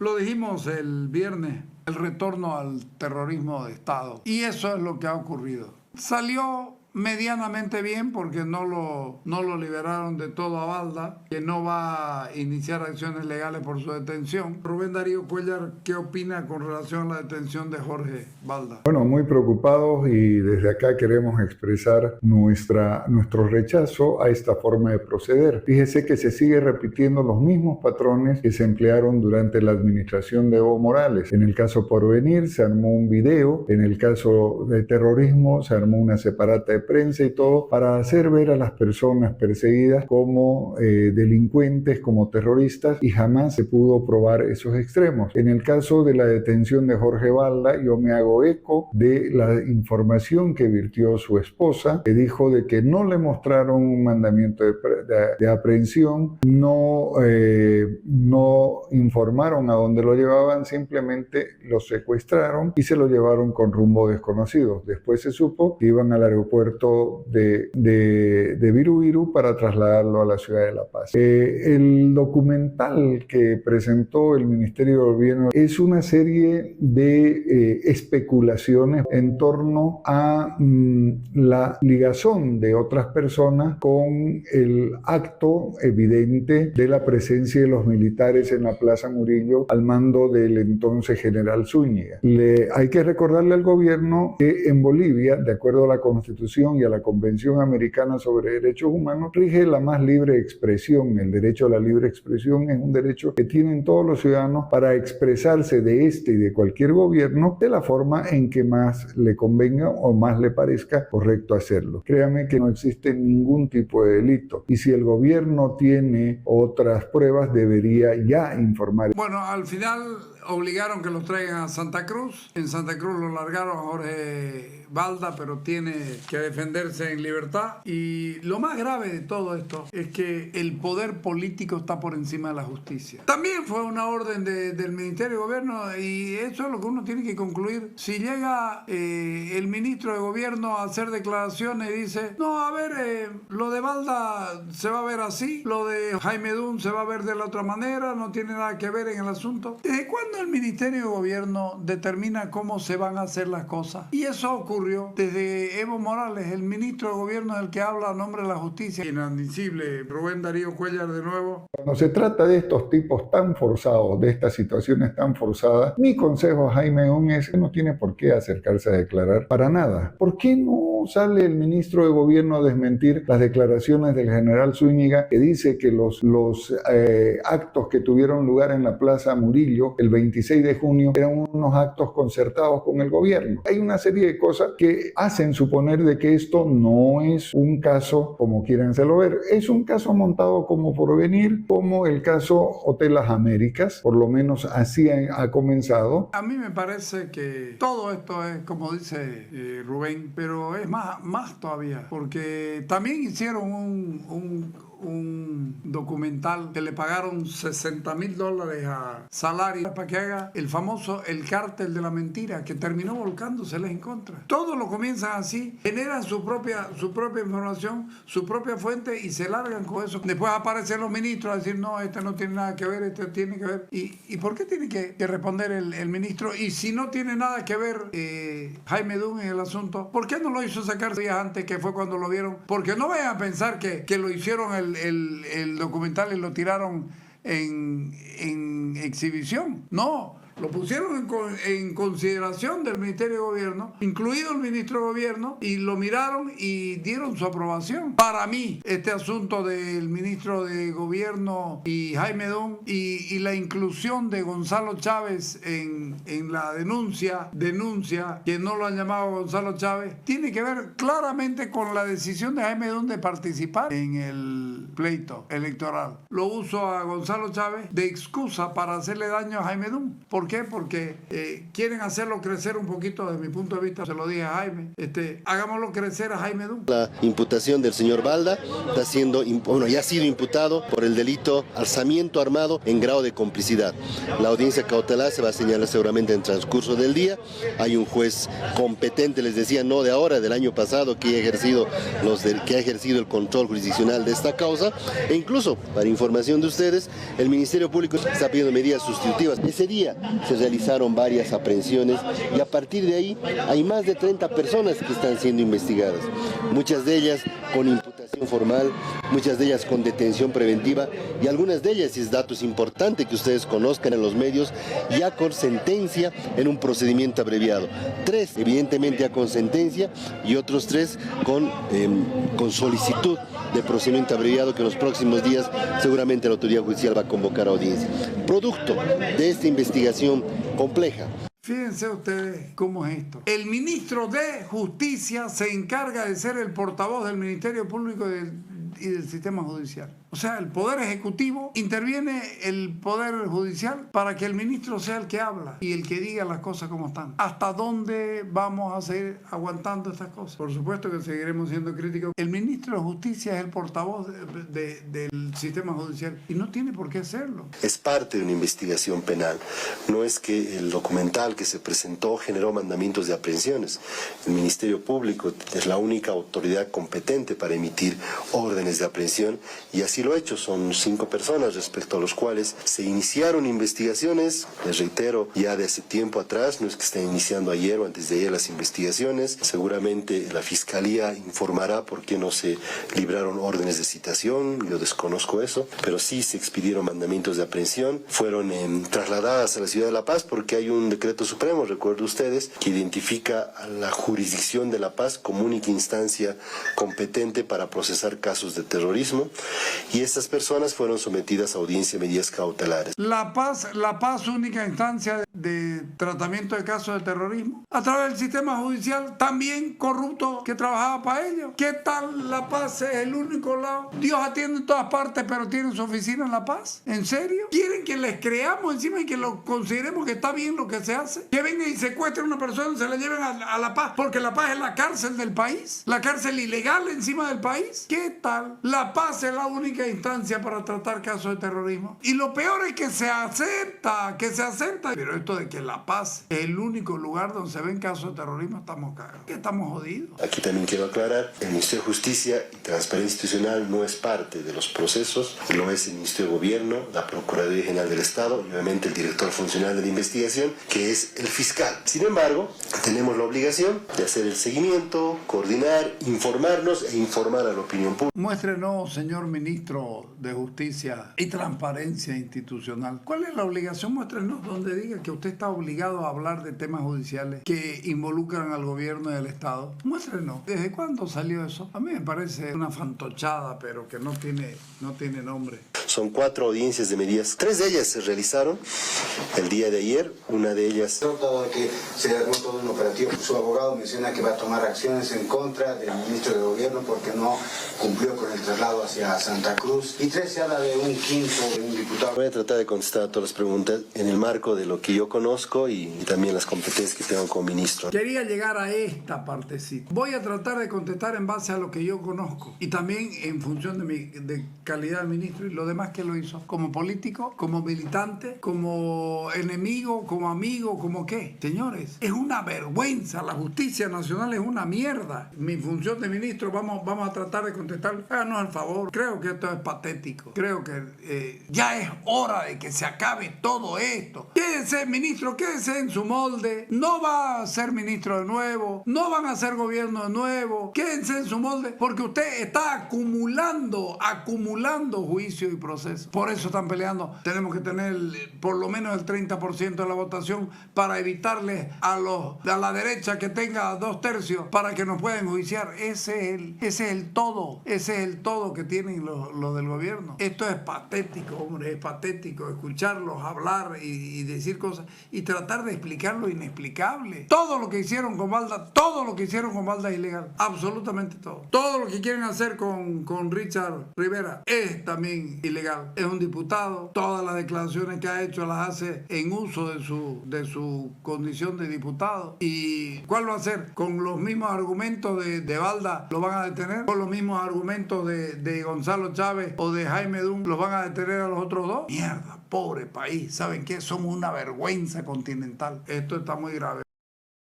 Lo dijimos el viernes, el retorno al terrorismo de Estado. Y eso es lo que ha ocurrido. Salió medianamente bien porque no lo liberaron de todo a Balda, que no va a iniciar acciones legales por su detención. Rubén Darío Cuéllar, ¿qué opina con relación a la detención de Jorge Balda? Bueno, muy preocupados y desde acá queremos expresar nuestro rechazo a esta forma de proceder. Fíjese que se sigue repitiendo los mismos patrones que se emplearon durante la administración de Evo Morales. En el caso Porvenir se armó un video, en el caso de terrorismo se armó una separata de prensa y todo para hacer ver a las personas perseguidas como delincuentes, como terroristas, y jamás se pudo probar esos extremos. En el caso de la detención de Jorge Balda, yo me hago eco de la información que virtió su esposa, que dijo de que no le mostraron un mandamiento de aprehensión, no informaron a dónde lo llevaban, simplemente lo secuestraron y se lo llevaron con rumbo desconocido. Después se supo que iban al aeropuerto de Viru Viru para trasladarlo a la ciudad de La Paz. El documental que presentó el Ministerio de Gobierno es una serie de especulaciones en torno a la ligazón de otras personas con el acto evidente de la presencia de los militares en la Plaza Murillo al mando del entonces general Zúñiga. Hay que recordarle al gobierno que en Bolivia, de acuerdo a la Constitución y a la Convención Americana sobre Derechos Humanos, rige la más libre expresión. El derecho a la libre expresión es un derecho que tienen todos los ciudadanos para expresarse de este y de cualquier gobierno de la forma en que más le convenga o más le parezca correcto hacerlo. Créame que no existe ningún tipo de delito y si el gobierno tiene otras pruebas debería ya informar. Bueno, al final obligaron que los traigan a Santa Cruz. En Santa Cruz lo largaron a Jorge Balda, pero tiene que defenderse en libertad. Y lo más grave de todo esto es que el poder político está por encima de la justicia. También fue una orden del Ministerio de Gobierno y eso es lo que uno tiene que concluir. Si llega el ministro de Gobierno a hacer declaraciones y dice, no, a ver, lo de Balda se va a ver así, lo de Jaime Dun se va a ver de la otra manera, no tiene nada que ver en el asunto. ¿Desde cuándo el Ministerio de Gobierno determina cómo se van a hacer las cosas? Y eso ocurrió desde Evo Morales, el ministro de Gobierno del que habla a nombre de la justicia. Inadmisible, Rubén Darío Cuéllar de nuevo. Cuando se trata de estos tipos tan forzados, de estas situaciones tan forzadas, mi consejo a Jaime Dun es que no tiene por qué acercarse a declarar para nada. ¿Por qué no sale el ministro de Gobierno a desmentir las declaraciones del general Zúñiga que dice que los actos que tuvieron lugar en la Plaza Murillo el 26 de junio eran unos actos concertados con el gobierno? Hay una serie de cosas que hacen suponer de que esto no es un caso como quieran hacerlo ver, es un caso montado como Porvenir, como el caso Hotel Las Américas, por lo menos así ha comenzado. A mí me parece que todo esto es como dice Rubén, pero es más todavía, porque también hicieron un documental que le pagaron $60,000 a Salario para que haga el famoso El Cártel de la Mentira, que terminó volcándoseles en contra. Todos lo comienzan así, generan su propia información, su propia fuente y se largan con eso. Después aparecen los ministros a decir, no, este no tiene nada que ver, este tiene que ver. ¿Y por qué tiene que responder el ministro? Y si no tiene nada que ver Jaime Dun en el asunto, ¿por qué no lo hizo sacar días antes, que fue cuando lo vieron? Porque no vayan a pensar que lo hicieron el documental y lo tiraron en exhibición. No, lo pusieron en consideración del Ministerio de Gobierno, incluido el ministro de Gobierno, y lo miraron y dieron su aprobación. Para mí, este asunto del ministro de Gobierno y Jaime Dun y la inclusión de Gonzalo Chávez en la denuncia, que no lo han llamado Gonzalo Chávez, tiene que ver claramente con la decisión de Jaime Dun de participar en el pleito electoral. Lo uso a Gonzalo Chávez de excusa para hacerle daño a Jaime Dun, porque por qué? Porque quieren hacerlo crecer un poquito desde mi punto de vista, se lo dije a Jaime, hagámoslo crecer a Jaime Dunn. La imputación del señor Balda ya ha sido imputado por el delito alzamiento armado en grado de complicidad. La audiencia cautelar se va a señalar seguramente en transcurso del día. Hay un juez competente, les decía, no de ahora, del año pasado, que ha ejercido el control jurisdiccional de esta causa, e incluso, para información de ustedes, el Ministerio Público está pidiendo medidas sustitutivas. Ese día se realizaron varias aprehensiones y a partir de ahí hay más de 30 personas que están siendo investigadas, muchas de ellas con imputación formal, muchas de ellas con detención preventiva y algunas de ellas, y es dato importante que ustedes conozcan en los medios, ya con sentencia en un procedimiento abreviado. 3 evidentemente ya con sentencia y otros 3 con solicitud de procedimiento abreviado que en los próximos días seguramente la autoridad judicial va a convocar a audiencia. Producto de esta investigación compleja. Fíjense ustedes cómo es esto. El ministro de Justicia se encarga de ser el portavoz del Ministerio Público y del sistema judicial. O sea, el Poder Ejecutivo interviene el Poder Judicial para que el ministro sea el que habla y el que diga las cosas como están. ¿Hasta dónde vamos a seguir aguantando estas cosas? Por supuesto que seguiremos siendo críticos. El ministro de Justicia es el portavoz del sistema judicial y no tiene por qué hacerlo. Es parte de una investigación penal. No es que el documental que se presentó generó mandamientos de aprehensiones. El Ministerio Público es la única autoridad competente para emitir órdenes de aprehensión y así lo ha hecho. Son 5 personas respecto a los cuales se iniciaron investigaciones. Les reitero, ya de hace tiempo atrás, no es que estén iniciando ayer o antes de ayer las investigaciones. Seguramente la Fiscalía informará por qué no se libraron órdenes de citación, yo desconozco eso, pero sí se expidieron mandamientos de aprehensión. Fueron trasladadas a la ciudad de La Paz porque hay un decreto supremo, recuerden ustedes, que identifica a la jurisdicción de La Paz como única instancia competente para procesar casos de terrorismo. Y estas personas fueron sometidas a audiencia de medidas cautelares. La Paz, única instancia de tratamiento de casos de terrorismo, a través del sistema judicial también corrupto que trabajaba para ellos. ¿Qué tal La Paz es el único lado? Dios atiende en todas partes, pero tiene su oficina en La Paz. ¿En serio? ¿Quieren que les creamos encima y que lo consideremos que está bien lo que se hace? Que vengan y secuestren a una persona y se la lleven a La Paz, porque La Paz es la cárcel del país, la cárcel ilegal encima del país. ¿Qué tal? La Paz es la única instancia para tratar casos de terrorismo. Y lo peor es que se acepta. Pero esto de que La Paz es el único lugar donde se ven casos de terrorismo, estamos cagados. ¿Qué estamos jodidos? Aquí también quiero aclarar, el Ministerio de Justicia y Transparencia Institucional no es parte de los procesos, lo es el Ministerio de Gobierno, la Procuraduría General del Estado y obviamente el director funcional de la investigación, que es el fiscal. Sin embargo, tenemos la obligación de hacer el seguimiento, coordinar, informarnos e informar a la opinión pública. Muéstrenos, señor ministro de Justicia y Transparencia Institucional, ¿cuál es la obligación? Muéstrenos donde diga que usted está obligado a hablar de temas judiciales que involucran al gobierno y al Estado. Muéstrenos. ¿Desde cuándo salió eso? A mí me parece una fantochada, pero que no tiene nombre. Son 4 audiencias de medidas. 3 de ellas se realizaron el día de ayer. Una de ellas... Dado de que se le armó todo un operativo, su abogado menciona que va a tomar acciones en contra del ministro de Gobierno porque no cumplió con el traslado hacia Santa Cruz. Y 3, se habla de un quinto, de un diputado. Voy a tratar de contestar a todas las preguntas en el marco de lo que yo conozco y también las competencias que tengo como ministro. Quería llegar a esta partecita. Voy a tratar de contestar en base a lo que yo conozco y también en función de calidad del ministro y lo demás que lo hizo. Como político, como militante, como enemigo, como amigo, como qué. Señores, es una vergüenza. La justicia nacional es una mierda. Mi función de ministro, vamos a tratar de contestar. Háganos el favor. Creo que esto es patético. Creo que ya es hora de que se acabe todo esto. Quédese, ministro, quédese en su molde. No va a ser ministro de nuevo. No van a ser gobierno de nuevo. Quédense en su molde porque usted está acumulando juicio y proceso. Por eso están peleando. Tenemos que tener por lo menos el 30% de la votación para evitarle a la derecha que tenga 2/3 para que nos puedan enjuiciar. Ese es el todo que tienen los del gobierno. Esto es patético, hombre, es patético escucharlos hablar y decir cosas y tratar de explicar lo inexplicable. Todo lo que hicieron con Balda es ilegal. Absolutamente todo. Todo lo que quieren hacer con Richard Rivera es también ilegal. ilegal. Es un diputado, todas las declaraciones que ha hecho las hace en uso de su condición de diputado. ¿Y cuál va a ser? ¿Con los mismos argumentos de Balda lo van a detener? ¿Con los mismos argumentos de Gonzalo Chávez o de Jaime Dum los van a detener a los otros dos? Mierda, pobre país. ¿Saben qué? Somos una vergüenza continental. Esto está muy grave.